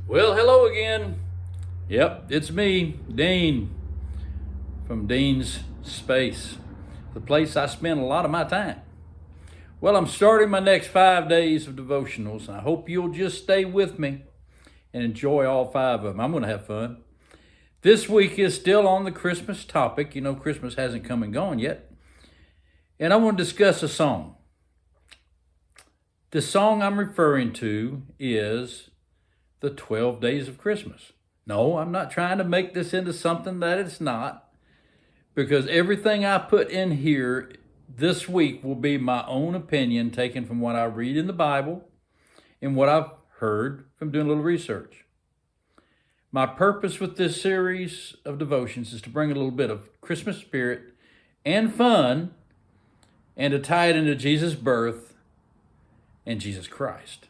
Well, hello again. Yep, it's me, Dean, from Dean's Space, the place I spend a lot of my time. Well, I'm starting my next 5 days of devotionals, and I hope you'll just stay with me and enjoy all 5 of them. I'm going to have fun. This week is still on the Christmas topic. You know, Christmas hasn't come and gone yet. And I want to discuss a song. The song I'm referring to is the 12 Days of Christmas. No, I'm not trying to make this into something that it's not, because everything I put in here this week will be my own opinion taken from what I read in the Bible and what I've heard from doing a little research. My purpose with this series of devotions is to bring a little bit of Christmas spirit and fun and to tie it into Jesus' birth and Jesus Christ.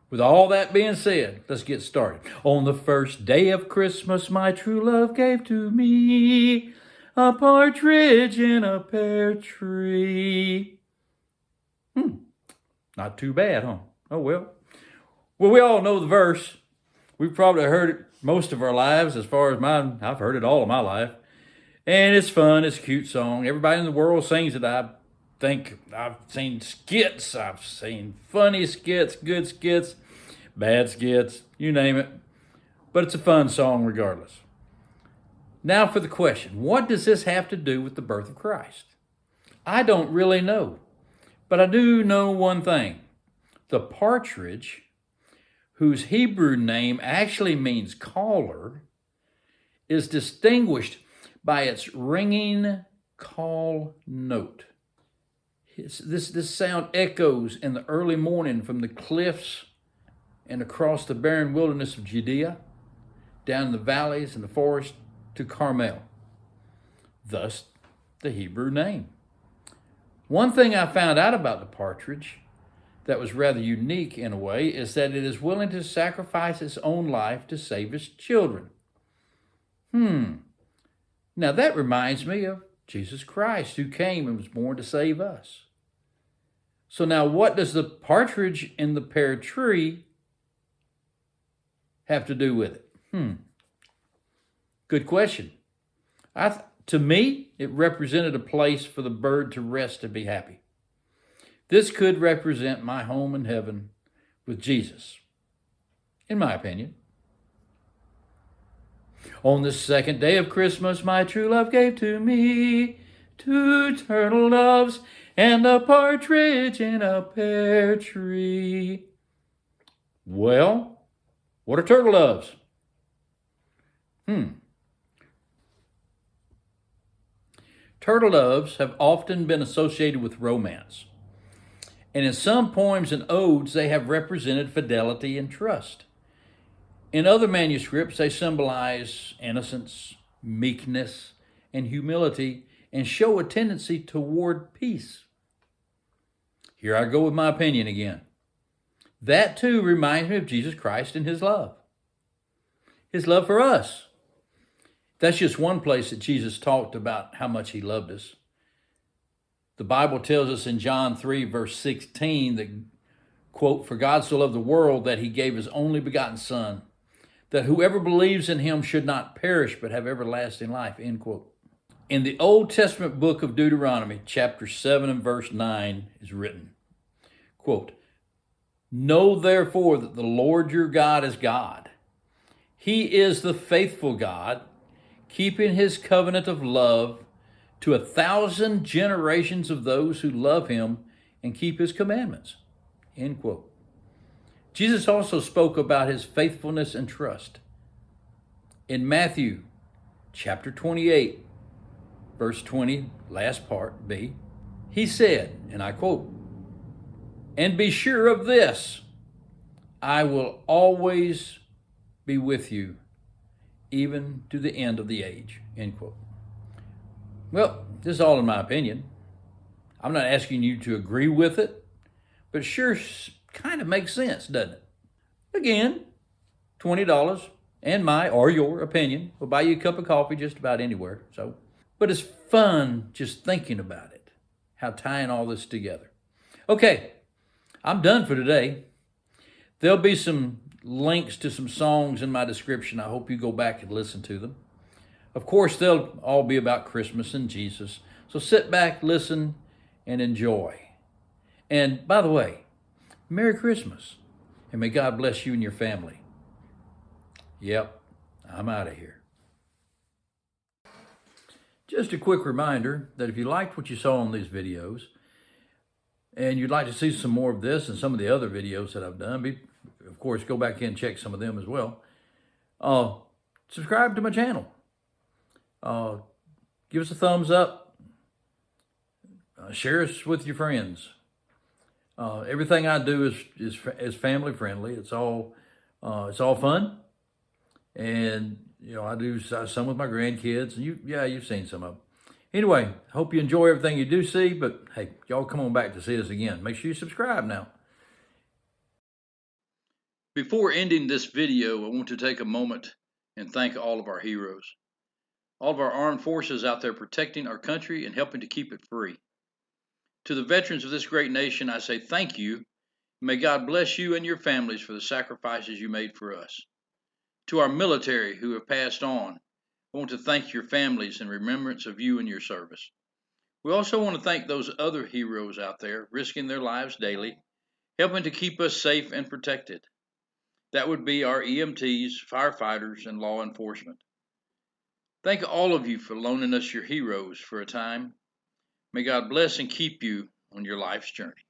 With all that being said, let's get started. On the first day of Christmas, my true love gave to me a partridge in a pear tree. Not too bad, huh? Oh, well. Well, we all know the verse. We've probably heard it most of our lives. As far as mine, I've heard it all of my life. And it's fun. It's a cute song. Everybody in the world sings it. I think I've seen skits. I've seen funny skits, good skits, bad skits, you name it. But it's a fun song regardless. Now for the question, what does this have to do with the birth of Christ? I don't really know, but I do know one thing. The partridge, whose Hebrew name actually means caller, is distinguished by its ringing call note. This sound echoes in the early morning from the cliffs and across the barren wilderness of Judea, down the valleys and the forest to Carmel. Thus, the Hebrew name. One thing I found out about the partridge that was rather unique in a way is that it is willing to sacrifice its own life to save its children. Now that reminds me of Jesus Christ, who came and was born to save us. So now what does the partridge in the pear tree have to do with it? Good question. To me, it represented a place for the bird to rest and be happy. This could represent my home in heaven with Jesus, in my opinion. On the second day of Christmas, my true love gave to me 2 turtle doves and a partridge in a pear tree. Well, what are turtle doves? Turtle doves have often been associated with romance. And in some poems and odes, they have represented fidelity and trust. In other manuscripts, they symbolize innocence, meekness, and humility, and show a tendency toward peace. Here I go with my opinion again. That too reminds me of Jesus Christ and his love. His love for us. That's just one place that Jesus talked about how much he loved us. The Bible tells us in John 3, verse 16, that, quote, "For God so loved the world that he gave his only begotten Son, that whoever believes in him should not perish but have everlasting life," end quote. In the Old Testament book of Deuteronomy, chapter 7 and verse 9 is written, quote, "Know therefore that the Lord your God is God. He is the faithful God, keeping his covenant of love to 1,000 generations of those who love him and keep his commandments," end quote. Jesus also spoke about his faithfulness and trust. In Matthew chapter 28, verse 20, last part, B, he said, and I quote, "And be sure of this, I will always be with you, even to the end of the age," end quote. Well, this is all in my opinion. I'm not asking you to agree with it, but sure kind of makes sense, doesn't it? Again, $20 and my or your opinion will buy you a cup of coffee just about anywhere. But it's fun just thinking about it, how tying all this together. Okay, I'm done for today. There'll be some links to some songs in my description. I hope you go back and listen to them. Of course, they'll all be about Christmas and Jesus. So sit back, listen, and enjoy. And by the way, Merry Christmas. And may God bless you and your family. Yep, I'm out of here. Just a quick reminder that if you liked what you saw on these videos and you'd like to see some more of this and some of the other videos that I've done, of course, go back in and check some of them as well. Subscribe to my channel. Give us a thumbs up. Share us with your friends. Everything I do is family friendly. It's all fun, and I do some with my grandkids, and you've seen some of them. Anyway, hope you enjoy everything you do see. But hey, y'all come on back to see us again. Make sure you subscribe now. Before ending this video, I want to take a moment and thank all of our heroes, all of our armed forces out there protecting our country and helping to keep it free. To the veterans of this great nation, I say thank you. May God bless you and your families for the sacrifices you made for us. To our military who have passed on, I want to thank your families in remembrance of you and your service. We also want to thank those other heroes out there risking their lives daily, helping to keep us safe and protected. That would be our EMTs, firefighters, and law enforcement. Thank all of you for loaning us your heroes for a time. May God bless and keep you on your life's journey.